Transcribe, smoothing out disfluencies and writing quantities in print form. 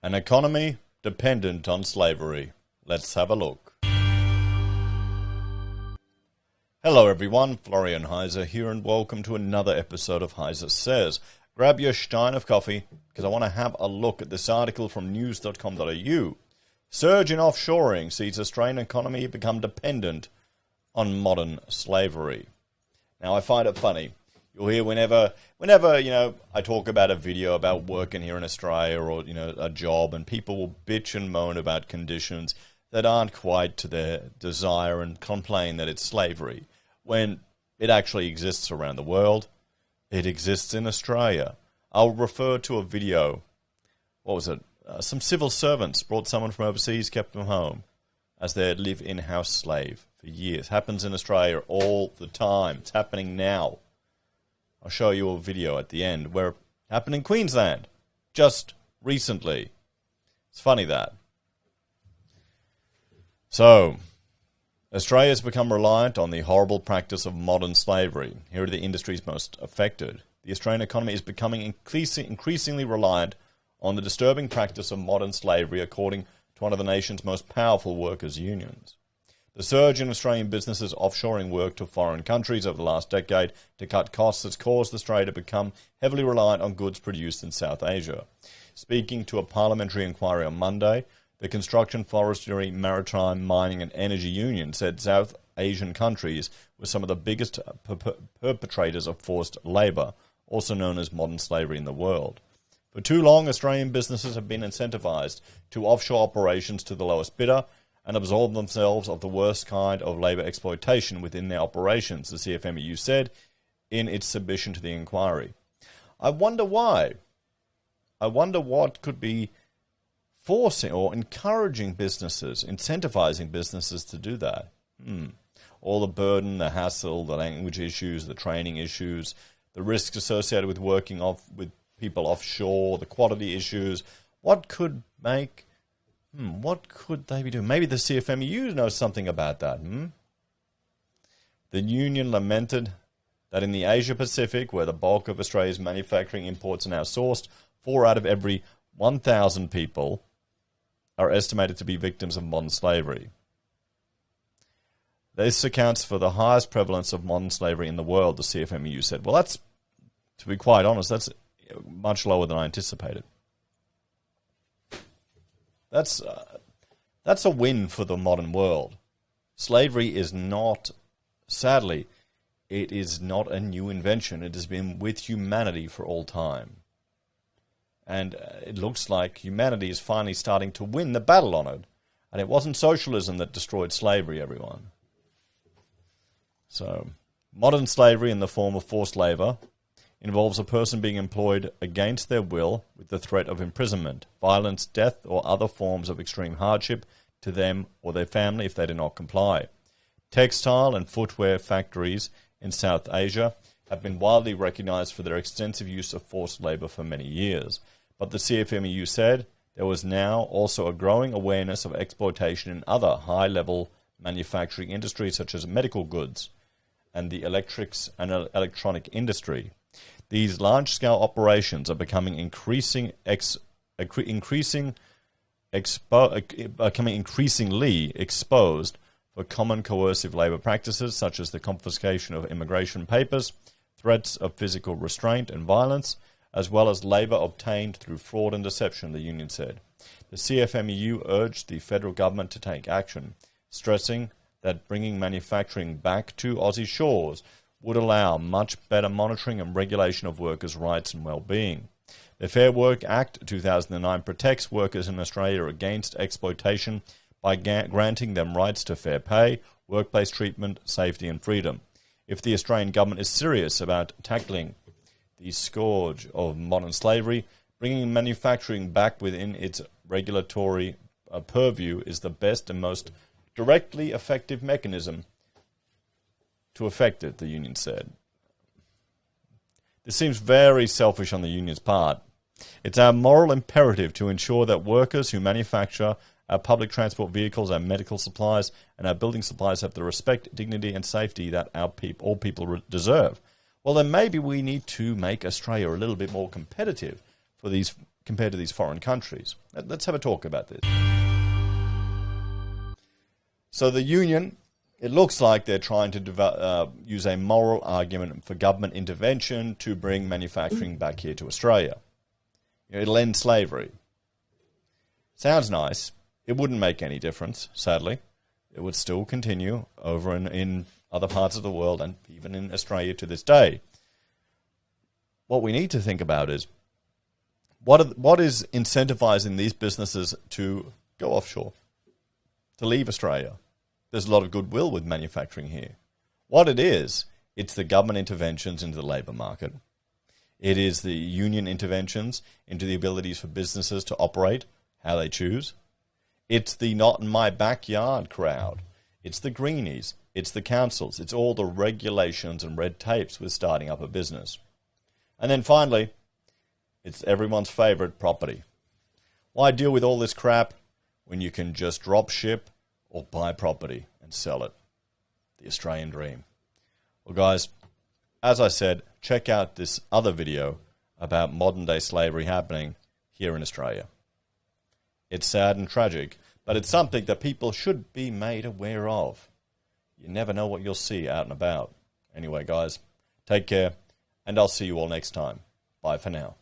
An economy dependent on slavery. Let's have a look. Hello everyone, Florian.heise here, and welcome to another episode of HeiseSays. Grab your stein of coffee, because I want to have a look at this article from news.com.au. Surge in offshoring sees Australian economy become dependent on modern slavery. Now, I find it funny. You'll hear whenever I talk about a video about working here in Australia or, a job, and people will bitch and moan about conditions that aren't quite to their desire and complain that it's slavery, when it actually exists around the world. It exists in Australia. I'll refer to a video. What was it? Some civil servants brought someone from overseas, kept them home as their live-in-house slave for years. Happens in Australia all the time. It's happening now. I'll show you a video at the end where it happened in Queensland just recently. It's funny that. So, Australia has become reliant on the horrible practice of modern slavery. Here are the industries most affected. The Australian economy is becoming increasingly reliant on the disturbing practice of modern slavery, according to one of the nation's most powerful workers' unions. The surge in Australian businesses offshoring work to foreign countries over the last decade to cut costs has caused Australia to become heavily reliant on goods produced in South Asia. Speaking to a parliamentary inquiry on Monday, the Construction, Forestry, Maritime, Mining and Energy Union said South Asian countries were some of the biggest perpetrators of forced labour, also known as modern slavery in the world. For too long, Australian businesses have been incentivised to offshore operations to the lowest bidder and absorb themselves of the worst kind of labour exploitation within their operations, the CFMEU said in its submission to the inquiry. I wonder why. I wonder what could be forcing or encouraging businesses, incentivising businesses to do that. All the burden, the hassle, the language issues, the training issues, the risks associated with working with people offshore, the quality issues. What could make... what could they be doing? Maybe the CFMEU knows something about that. The union lamented that in the Asia-Pacific, where the bulk of Australia's manufacturing imports are now sourced, 4 out of every 1,000 people are estimated to be victims of modern slavery. This accounts for the highest prevalence of modern slavery in the world, the CFMEU said. Well, that's, to be quite honest, that's much lower than I anticipated. That's a win for the modern world. Slavery is not, sadly, it is not a new invention. It has been with humanity for all time. And it looks like humanity is finally starting to win the battle on it. And it wasn't socialism that destroyed slavery, everyone. So, modern slavery in the form of forced labour involves a person being employed against their will with the threat of imprisonment, violence, death, or other forms of extreme hardship to them or their family if they do not comply. Textile and footwear factories in South Asia have been widely recognised for their extensive use of forced labour for many years. But the CFMEU said there was now also a growing awareness of exploitation in other high-level manufacturing industries such as medical goods and the electrics and electronic industry. These large-scale operations are becoming increasingly exposed for common coercive labour practices such as the confiscation of immigration papers, threats of physical restraint and violence, as well as labour obtained through fraud and deception, the union said. The CFMEU urged the federal government to take action, stressing that bringing manufacturing back to Aussie shores would allow much better monitoring and regulation of workers' rights and well-being. The Fair Work Act 2009 protects workers in Australia against exploitation by granting them rights to fair pay, workplace treatment, safety and freedom. If the Australian government is serious about tackling the scourge of modern slavery, bringing manufacturing back within its regulatory purview is the best and most directly effective mechanism to effect it, the union said. This seems very selfish on the union's part. It's our moral imperative to ensure that workers who manufacture our public transport vehicles, our medical supplies, and our building supplies have the respect, dignity, and safety that all people deserve. Well, then maybe we need to make Australia a little bit more competitive for these compared to these foreign countries? Let's have a talk about this. So the union, it looks like they're trying to use a moral argument for government intervention to bring manufacturing back here to Australia. It'll end slavery. Sounds nice. It wouldn't make any difference, sadly. It would still continue over in other parts of the world and even in Australia to this day. What we need to think about is what is incentivizing these businesses to go offshore, to leave Australia? There's a lot of goodwill with manufacturing here. What it is, it's the government interventions into the labour market. It is the union interventions into the abilities for businesses to operate how they choose. It's the not in my backyard crowd. It's the greenies. It's the councils. It's all the regulations and red tapes with starting up a business. And then finally, it's everyone's favourite, property. Why deal with all this crap when you can just drop ship or buy property and sell it? The Australian dream. Well, guys, as I said, check out this other video about modern-day slavery happening here in Australia. It's sad and tragic, but it's something that people should be made aware of. You never know what you'll see out and about. Anyway, guys, take care, and I'll see you all next time. Bye for now.